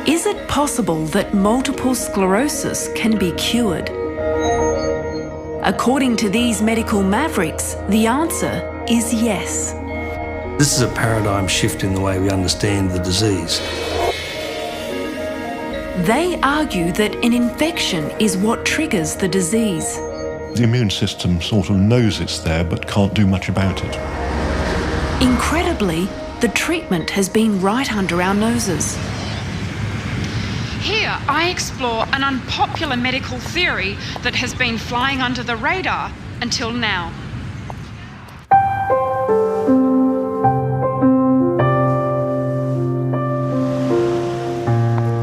Is it possible that multiple sclerosis can be cured? According to these medical mavericks, the answer is yes. This is a paradigm shift in the way we understand the disease. They argue that an infection is what triggers the disease. The immune system sort of knows it's there but can't do much about it. Incredibly, the treatment has been right under our noses. Here, I explore an unpopular medical theory that has been flying under the radar until now.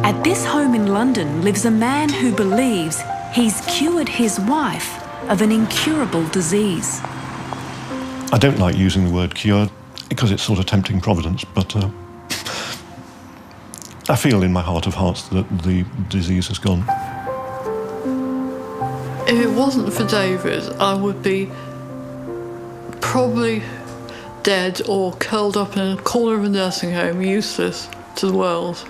At this home in London lives a man who believes he's cured his wife of an incurable disease. I don't like using the word cure because it's sort of tempting Providence, but I feel in my heart of hearts that the disease has gone. If it wasn't for David, I would be probably dead or curled up in a corner of a nursing home, useless to the world.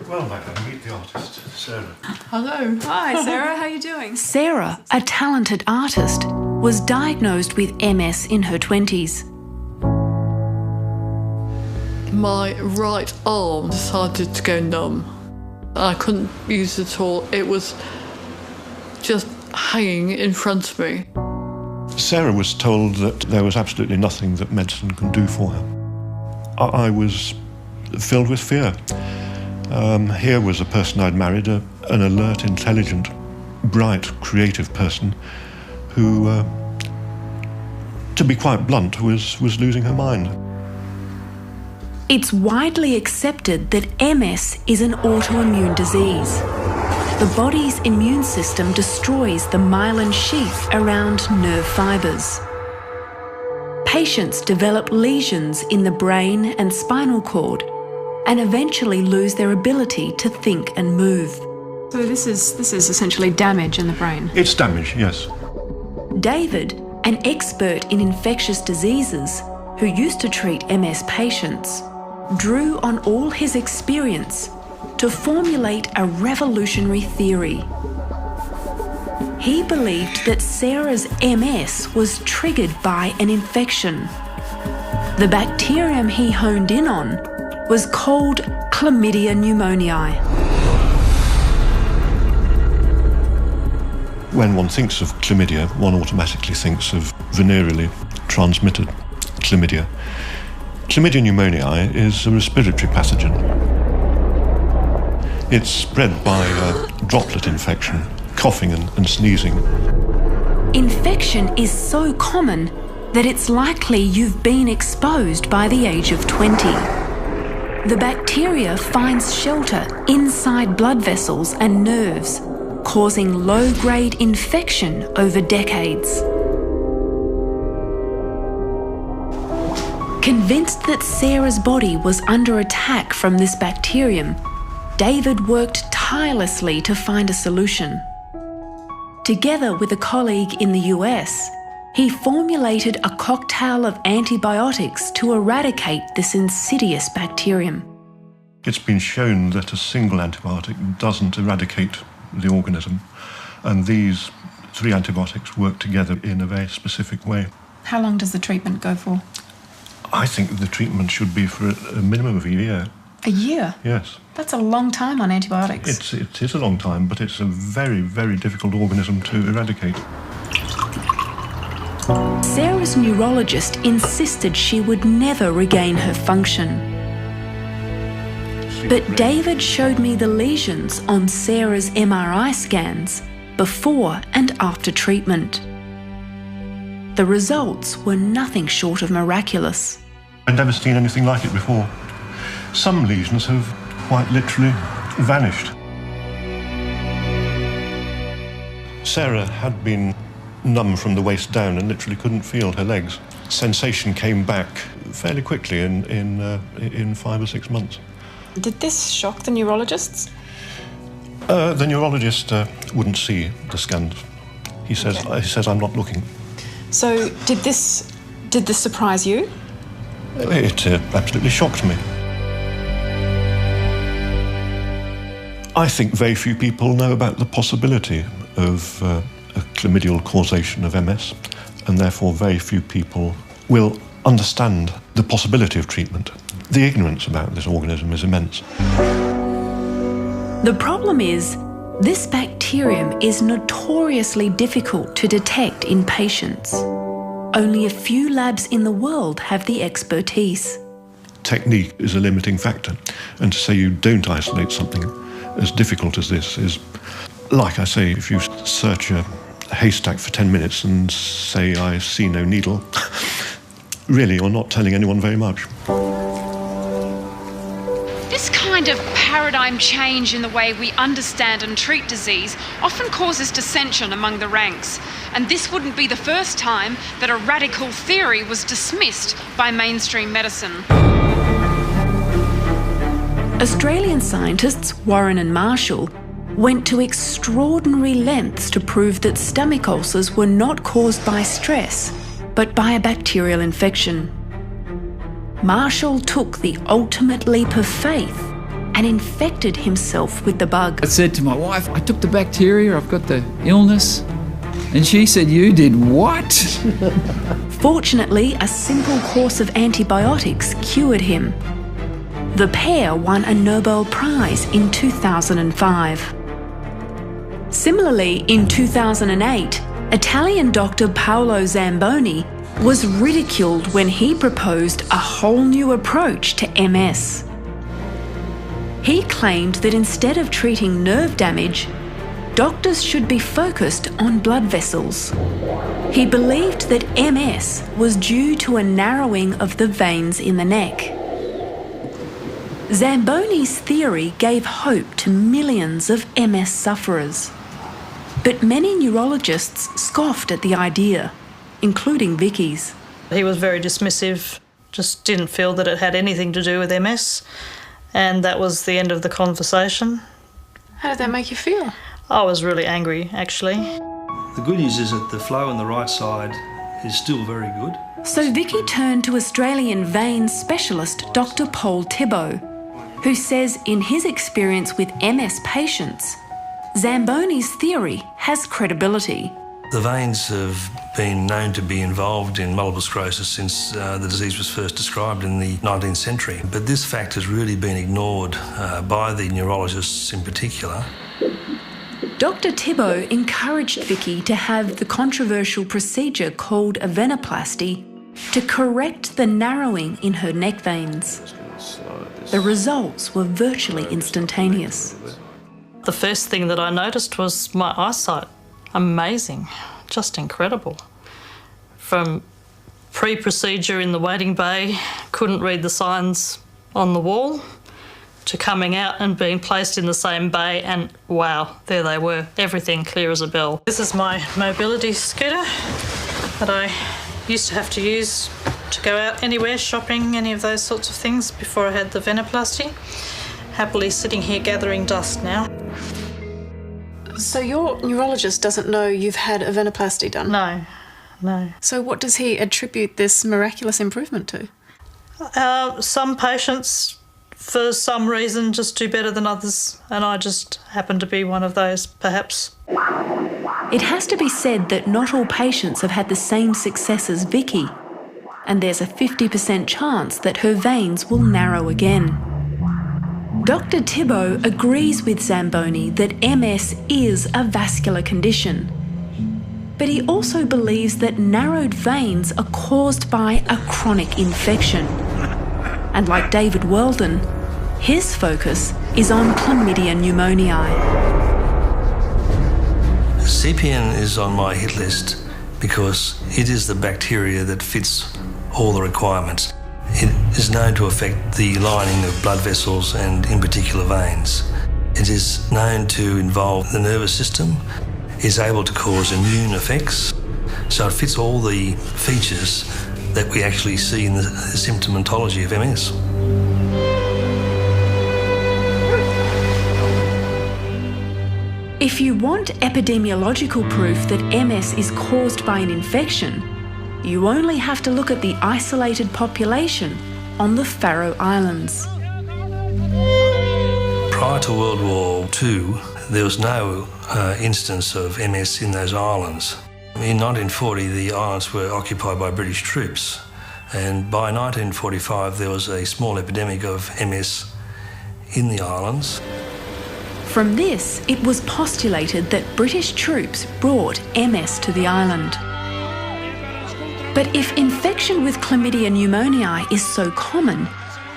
Well, madam, meet the artist, Sarah. Hello. Hi, Sarah. How are you doing? Sarah, a talented artist, was diagnosed with MS in her 20s. My right arm decided to go numb. I couldn't use it at all. It was just hanging in front of me. Sarah was told that there was absolutely nothing that medicine can do for her. I was filled with fear. Here was a person I'd married, an alert, intelligent, bright, creative person who, to be quite blunt, was losing her mind. It's widely accepted that MS is an autoimmune disease. The body's immune system destroys the myelin sheath around nerve fibres. Patients develop lesions in the brain and spinal cord and eventually lose their ability to think and move. So this is essentially damage in the brain. It's damage, yes. David, an expert in infectious diseases who used to treat MS patients, drew on all his experience to formulate a revolutionary theory. He believed that Sarah's MS was triggered by an infection. The bacterium he honed in on was called Chlamydia pneumoniae. When one thinks of chlamydia, one automatically thinks of venereally transmitted chlamydia. Chlamydia pneumoniae is a respiratory pathogen. It's spread by droplet infection, coughing and sneezing. Infection is so common that it's likely you've been exposed by the age of 20. The bacteria finds shelter inside blood vessels and nerves, causing low-grade infection over decades. Convinced that Sarah's body was under attack from this bacterium, David worked tirelessly to find a solution. Together with a colleague in the US, he formulated a cocktail of antibiotics to eradicate this insidious bacterium. It's been shown that a single antibiotic doesn't eradicate the organism, and these 3 antibiotics work together in a very specific way. How long does the treatment go for? I think the treatment should be for a minimum of a year. A year? Yes. That's a long time on antibiotics. It is a long time, but it's a very, very difficult organism to eradicate. Sarah's neurologist insisted she would never regain her function. But David showed me the lesions on Sarah's MRI scans before and after treatment. The results were nothing short of miraculous. I'd never seen anything like it before. Some lesions have quite literally vanished. Sarah had been numb from the waist down and literally couldn't feel her legs. Sensation came back fairly quickly in 5 or 6 months. Did this shock the neurologists? The neurologist wouldn't see the scans. He says I'm not looking. So did this surprise you? It absolutely shocked me. I think very few people know about the possibility of a chlamydial causation of MS, and therefore very few people will understand the possibility of treatment. The ignorance about this organism is immense. The problem is, this bacterium is notoriously difficult to detect in patients. Only a few labs in the world have the expertise. Technique is a limiting factor, and to say you don't isolate something as difficult as this is, like I say, if you search a haystack for 10 minutes and say, I see no needle, really you're not telling anyone very much. This kind of paradigm change in the way we understand and treat disease often causes dissension among the ranks, and this wouldn't be the first time that a radical theory was dismissed by mainstream medicine. Australian scientists Warren and Marshall went to extraordinary lengths to prove that stomach ulcers were not caused by stress, but by a bacterial infection. Marshall took the ultimate leap of faith and infected himself with the bug. I said to my wife, I took the bacteria, I've got the illness. And she said, you did what? Fortunately, a simple course of antibiotics cured him. The pair won a Nobel Prize in 2005. Similarly, in 2008, Italian doctor Paolo Zamboni was ridiculed when he proposed a whole new approach to MS. He claimed that instead of treating nerve damage, doctors should be focused on blood vessels. He believed that MS was due to a narrowing of the veins in the neck. Zamboni's theory gave hope to millions of MS sufferers. But many neurologists scoffed at the idea, including Vicky's. He was very dismissive, just didn't feel that it had anything to do with MS, and that was the end of the conversation. How did that make you feel? I was really angry, actually. The good news is that the flow on the right side is still very good. So Vicky turned to Australian vein specialist Dr. Paul Thibault, who says in his experience with MS patients, Zamboni's theory has credibility. The veins have been known to be involved in multiple sclerosis since the disease was first described in the 19th century. But this fact has really been ignored by the neurologists in particular. Dr. Thibault encouraged Vicky to have the controversial procedure called a venoplasty to correct the narrowing in her neck veins. The results were virtually instantaneous. The first thing that I noticed was my eyesight. Amazing, just incredible. From pre-procedure in the waiting bay, couldn't read the signs on the wall, to coming out and being placed in the same bay, and wow, there they were, everything clear as a bell. This is my mobility scooter that I used to have to use to go out anywhere, shopping, any of those sorts of things before I had the venoplasty. Happily sitting here gathering dust now. So your neurologist doesn't know you've had a venoplasty done? No. So what does he attribute this miraculous improvement to? Some patients, for some reason, just do better than others, and I just happen to be one of those, perhaps. It has to be said that not all patients have had the same success as Vicky, and there's a 50% chance that her veins will narrow again. Dr. Thibault agrees with Zamboni that MS is a vascular condition, but he also believes that narrowed veins are caused by a chronic infection. And like David Weldon, his focus is on chlamydia pneumoniae. CPN is on my hit list because it is the bacteria that fits all the requirements. It is known to affect the lining of blood vessels and in particular veins. It is known to involve the nervous system. It's able to cause immune effects. So it fits all the features that we actually see in the symptomatology of MS. If you want epidemiological proof that MS is caused by an infection, you only have to look at the isolated population on the Faroe Islands. Prior to World War II, there was no instance of MS in those islands. In 1940, the islands were occupied by British troops, and by 1945, there was a small epidemic of MS in the islands. From this, it was postulated that British troops brought MS to the island. But if infection with chlamydia pneumoniae is so common,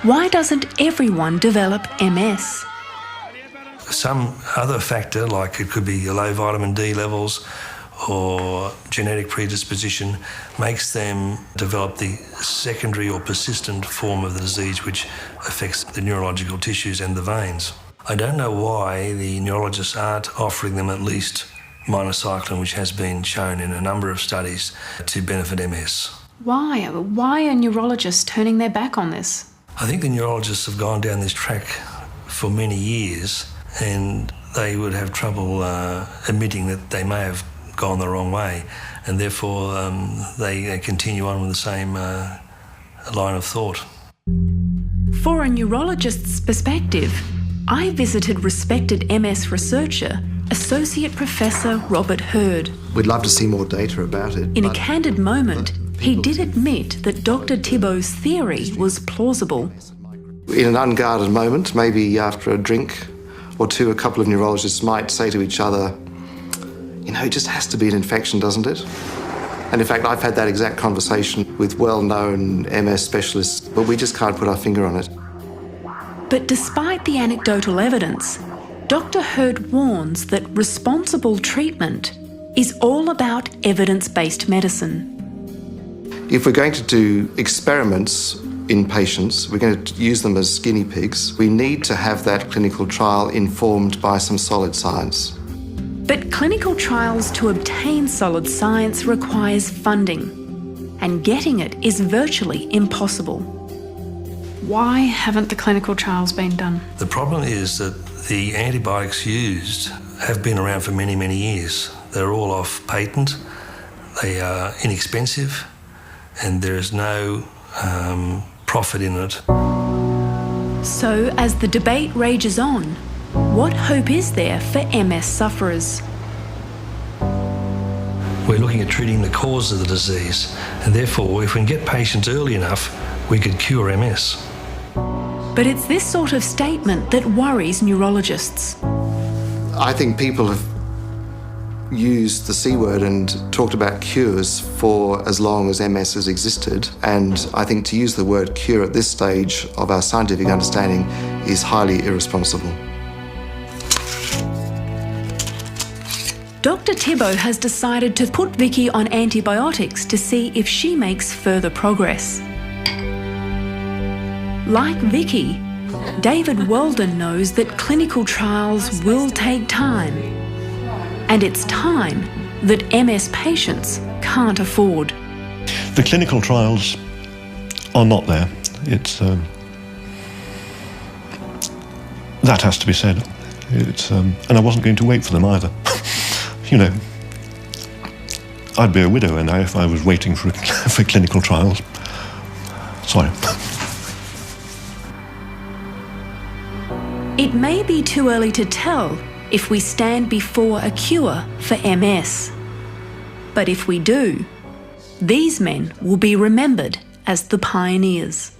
why doesn't everyone develop MS? Some other factor, like it could be low vitamin D levels or genetic predisposition, makes them develop the secondary or persistent form of the disease which affects the neurological tissues and the veins. I don't know why the neurologists aren't offering them at least minocycline, which has been shown in a number of studies to benefit MS. Why? Why are neurologists turning their back on this? I think the neurologists have gone down this track for many years, and they would have trouble admitting that they may have gone the wrong way, and therefore they continue on with the same line of thought. For a neurologist's perspective, I visited respected MS researcher, Associate Professor Robert Hurd. We'd love to see more data about it. In a candid moment, he did admit that Dr. Thibault's theory was plausible. In an unguarded moment, maybe after a drink or two, a couple of neurologists might say to each other, you know, it just has to be an infection, doesn't it? And in fact, I've had that exact conversation with well-known MS specialists, but we just can't put our finger on it. But despite the anecdotal evidence, Dr. Hurd warns that responsible treatment is all about evidence-based medicine. If we're going to do experiments in patients, we're going to use them as guinea pigs, we need to have that clinical trial informed by some solid science. But clinical trials to obtain solid science requires funding, and getting it is virtually impossible. Why haven't the clinical trials been done? The problem is that the antibiotics used have been around for many, many years. They're all off patent, they are inexpensive, and there is no profit in it. So, as the debate rages on, what hope is there for MS sufferers? We're looking at treating the cause of the disease, and therefore, if we can get patients early enough, we could cure MS. But it's this sort of statement that worries neurologists. I think people have used the C word and talked about cures for as long as MS has existed, and I think to use the word cure at this stage of our scientific understanding is highly irresponsible. Dr. Thibault has decided to put Vicky on antibiotics to see if she makes further progress. Like Vicky, David Weldon knows that clinical trials will take time, and it's time that MS patients can't afford. The clinical trials are not there. It's that has to be said. It's and I wasn't going to wait for them either. You know, I'd be a widower now if I was waiting for clinical trials. Sorry. It may be too early to tell if we stand before a cure for MS. But if we do, these men will be remembered as the pioneers.